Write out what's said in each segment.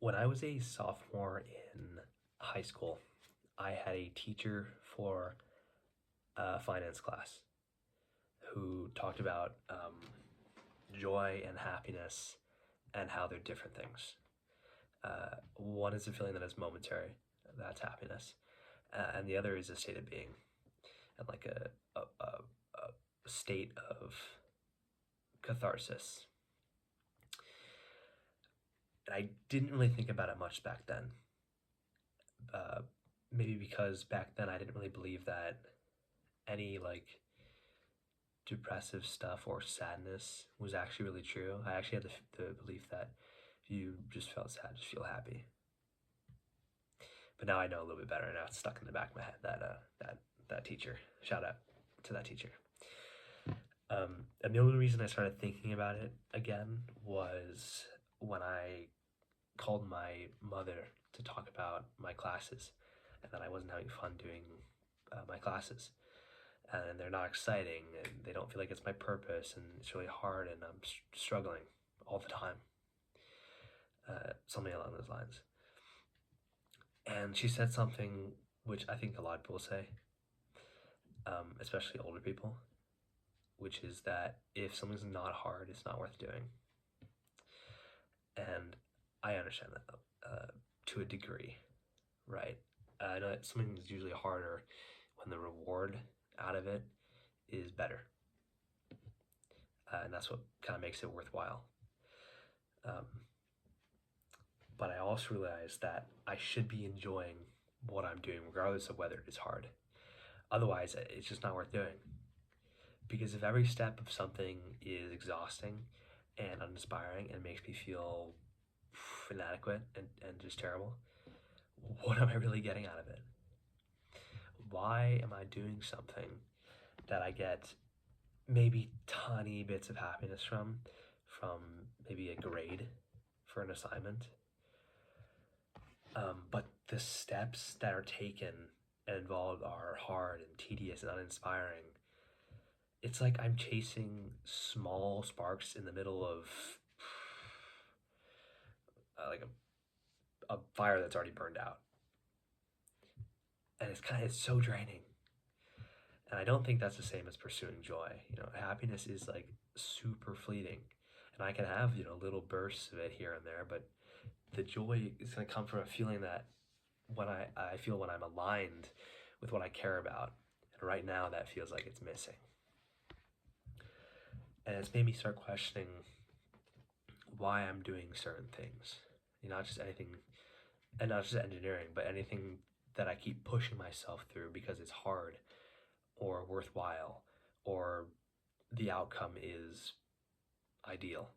When I was a sophomore in high school, I had a teacher for a finance class who talked about joy and happiness and how they're different things. One is a feeling that is momentary, that's happiness, and the other is a state of being and like a state of catharsis. And I didn't really think about it much back then. Uh, Maybe because back then I didn't really believe that any like depressive stuff or sadness was actually really true. I actually had the belief that if you just felt sad, just feel happy. But now I know a little bit better. Now it's stuck in the back of my head that teacher. Shout out to that teacher. And the only reason I started thinking about it again was when I called my mother to talk about my classes and that I wasn't having fun doing my classes. And they're not exciting and they don't feel like it's my purpose and it's really hard and I'm struggling all the time. Something along those lines. And she said something which I think a lot of people say, especially older people, which is that if something's not hard, it's not worth doing. And I understand that to a degree, right? I know that something is usually harder when the reward out of it is better. And that's what kind of makes it worthwhile. But I also realize that I should be enjoying what I'm doing, regardless of whether it's hard. Otherwise, it's just not worth doing. Because if every step of something is exhausting and uninspiring and makes me feel inadequate and just terrible, what am I really getting out of it? Why am I doing something that I get maybe tiny bits of happiness from maybe a grade for an assignment? But the steps that are taken and involved are hard and tedious and uninspiring. It's like I'm chasing small sparks in the middle of like a fire that's already burned out. And it's so draining. And I don't think that's the same as pursuing joy. Happiness is like super fleeting. And I can have, little bursts of it here and there, but the joy is going to come from a feeling that when I feel when I'm aligned with what I care about. And right now that feels like it's missing. And it's made me start questioning why I'm doing certain things. Not just anything, and not just engineering, but anything that I keep pushing myself through because it's hard or worthwhile or the outcome is ideal.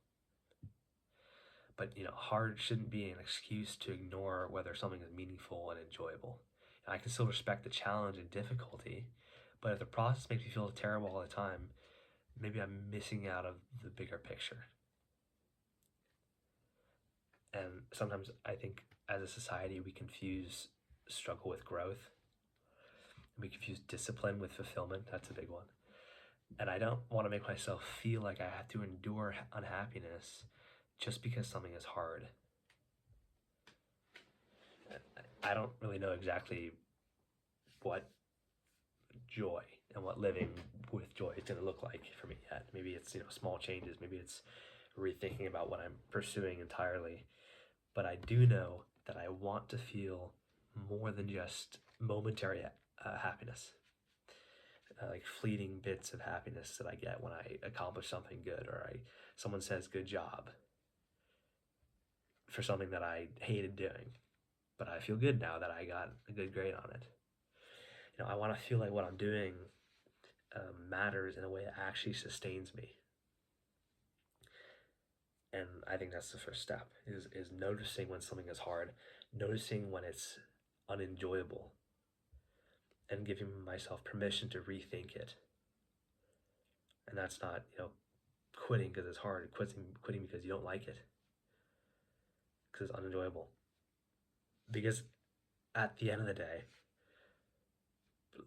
But hard shouldn't be an excuse to ignore whether something is meaningful and enjoyable. I can still respect the challenge and difficulty, but if the process makes me feel terrible all the time, maybe I'm missing out of the bigger picture. And sometimes I think as a society we confuse struggle with growth. We confuse discipline with fulfillment. That's a big one. And I don't want to make myself feel like I have to endure unhappiness just because something is hard. I don't really know exactly what joy and what living with joy is going to look like for me yet. Maybe it's small changes. Maybe it's rethinking about what I'm pursuing entirely. But I do know that I want to feel more than just momentary happiness. Like fleeting bits of happiness that I get when I accomplish something good or someone says good job for something that I hated doing, but I feel good now that I got a good grade on it. I want to feel like what I'm doing matters in a way that actually sustains me. And I think that's the first step is noticing when something is hard, noticing when it's unenjoyable, and giving myself permission to rethink it. And that's not, quitting because it's hard, quitting because you don't like it, because it's unenjoyable. Because at the end of the day,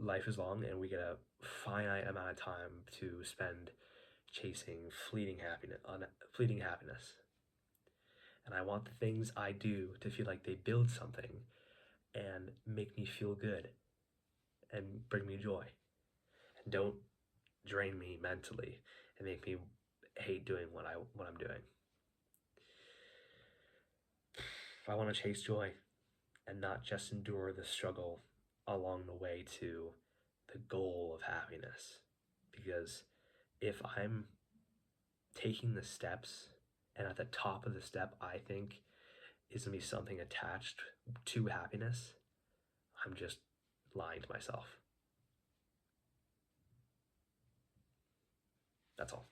life is long and we get a finite amount of time to spend chasing fleeting happiness. And I want the things I do to feel like they build something and make me feel good and bring me joy. And don't drain me mentally and make me hate doing what I'm doing. If I want to chase joy and not just endure the struggle along the way to the goal of happiness, because if I'm taking the steps and at the top of the step I think is going to be something attached to happiness, I'm just lying to myself. That's all.